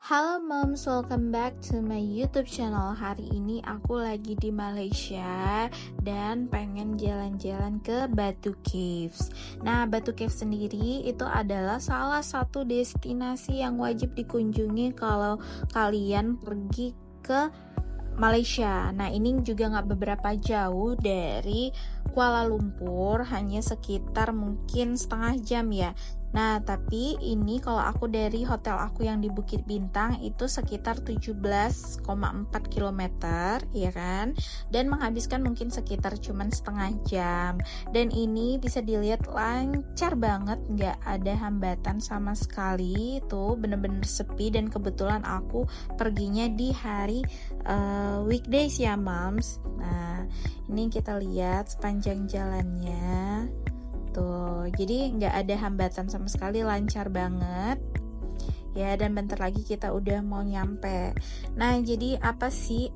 Halo moms, welcome back to my YouTube channel. Hari ini aku lagi di Malaysia dan pengen jalan-jalan ke Batu Caves. Nah, Batu Caves sendiri itu adalah salah satu destinasi yang wajib dikunjungi kalau kalian pergi ke Malaysia. Nah, ini juga nggak beberapa jauh dari Kuala Lumpur, hanya sekitar mungkin setengah jam ya. Nah, tapi ini kalau aku dari hotel aku yang di Bukit Bintang itu sekitar 17,4 km, ya kan? Dan menghabiskan mungkin sekitar cuman setengah jam. Dan ini bisa dilihat lancar banget, nggak ada hambatan sama sekali. Tuh bener-bener sepi, dan kebetulan aku perginya di hari weekdays ya, moms. Nah, ini kita lihat sepanjang jalannya. Tuh, jadi nggak ada hambatan sama sekali, lancar banget ya. Dan bentar lagi kita udah mau nyampe. Nah, jadi apa sih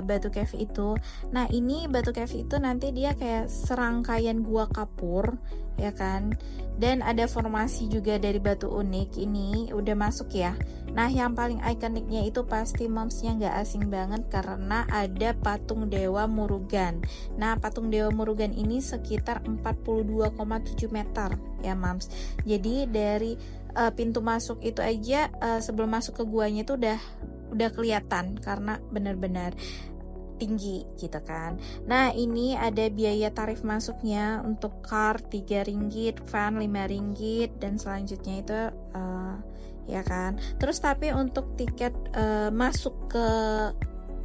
Batu Cave itu? Nah, ini Batu Cave itu nanti dia kayak serangkaian gua kapur, ya kan? Dan ada formasi juga dari batu unik. Ini udah masuk ya. Nah, yang paling ikoniknya itu pasti momsnya nggak asing banget karena ada patung Dewa Murugan. Nah, patung Dewa Murugan ini sekitar 42,7 meter ya moms. Jadi dari pintu masuk itu aja sebelum masuk ke guanya itu udah kelihatan karena benar-benar tinggi gitu kan. Nah, ini ada biaya tarif masuknya untuk car 3 ringgit, van 5 ringgit, dan selanjutnya itu ya kan. Terus tapi untuk tiket masuk ke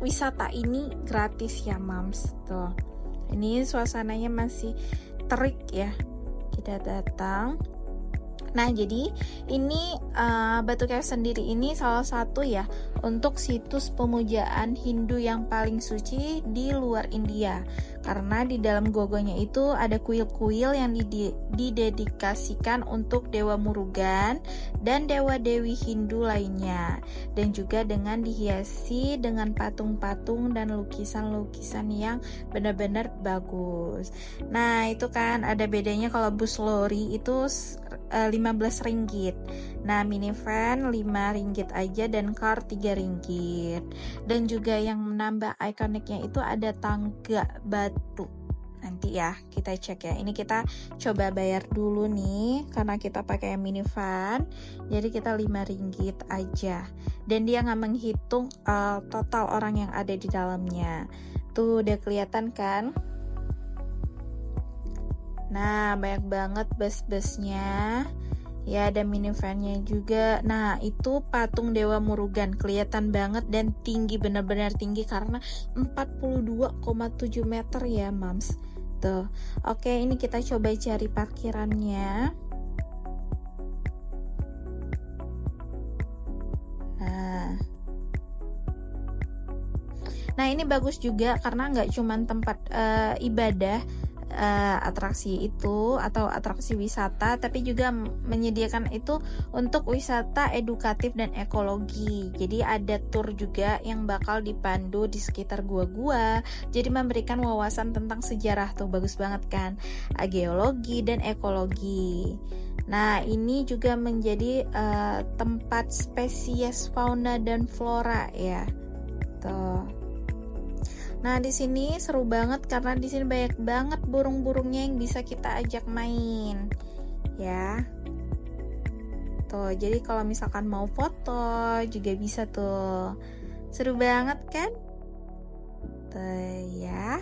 wisata ini gratis ya moms. Tuh, ini suasananya masih terik ya. Kita datang. Nah, jadi ini Batu Cave sendiri ini salah satu ya untuk situs pemujaan Hindu yang paling suci di luar India. Karena di dalam gogonya itu ada kuil-kuil yang didedikasikan untuk Dewa Murugan dan dewa-dewi Hindu lainnya. Dan juga dengan dihiasi dengan patung-patung dan lukisan-lukisan yang benar-benar bagus. Nah, itu kan ada bedanya kalau bus lori itu 15 ringgit. Nah, minivan 5 ringgit aja dan car 3 ringgit. Dan juga yang menambah ikoniknya itu ada tangga batu. Nanti ya kita cek ya. Ini kita coba bayar dulu nih karena kita pakai minivan. Jadi kita 5 ringgit aja. Dan dia nggak menghitung total orang yang ada di dalamnya. Tuh udah kelihatan kan? Nah, banyak banget bus-busnya. Ya, ada minivannya juga. Nah, itu patung Dewa Murugan. Kelihatan banget dan tinggi, benar-benar tinggi karena 42,7 meter ya, Mams. Tuh. Oke, ini kita coba cari parkirannya. Nah, ini bagus juga karena nggak cuma tempat ibadah, atraksi itu atau atraksi wisata, tapi juga menyediakan itu untuk wisata edukatif dan ekologi. Jadi ada tour juga yang bakal dipandu di sekitar gua-gua, jadi memberikan wawasan tentang sejarah. Tuh bagus banget kan, geologi dan ekologi. Nah, ini juga menjadi tempat spesies fauna dan flora ya. Tuh. Nah, di sini seru banget karena di sini banyak banget burung-burungnya yang bisa kita ajak main. Ya. Tuh, jadi kalau misalkan mau foto juga bisa tuh. Seru banget kan? Tuh ya.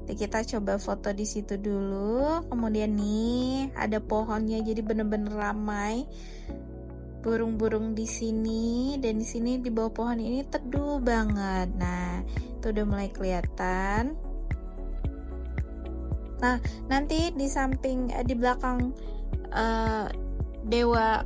Jadi kita coba foto di situ dulu. Kemudian nih ada pohonnya, jadi bener-bener ramai burung-burung di sini. Dan di sini di bawah pohon ini teduh banget. Nah, itu udah mulai kelihatan. Nah, nanti di samping di belakang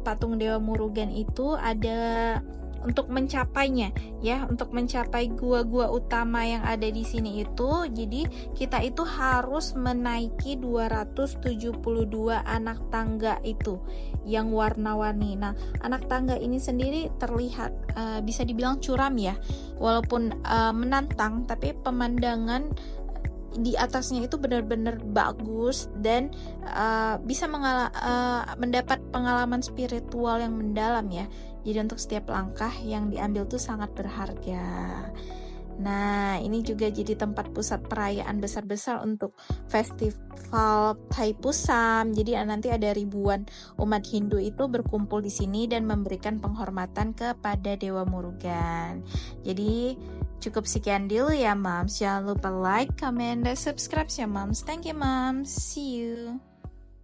patung Dewa Murugan itu ada untuk mencapainya ya, untuk mencapai gua-gua utama yang ada di sini itu, jadi kita itu harus menaiki 272 anak tangga itu yang warna-warni. Nah, anak tangga ini sendiri terlihat bisa dibilang curam ya, walaupun menantang, tapi pemandangan di atasnya itu benar-benar bagus dan bisa mendapat pengalaman spiritual yang mendalam ya. Jadi untuk setiap langkah yang diambil tuh sangat berharga. Nah, ini juga jadi tempat pusat perayaan besar-besar untuk festival Thaipusam. Jadi nanti ada ribuan umat Hindu itu berkumpul di sini dan memberikan penghormatan kepada Dewa Murugan. Jadi cukup sekian dulu ya, Moms. Jangan lupa like, comment, dan subscribe ya, Moms. Thank you, Moms. See you.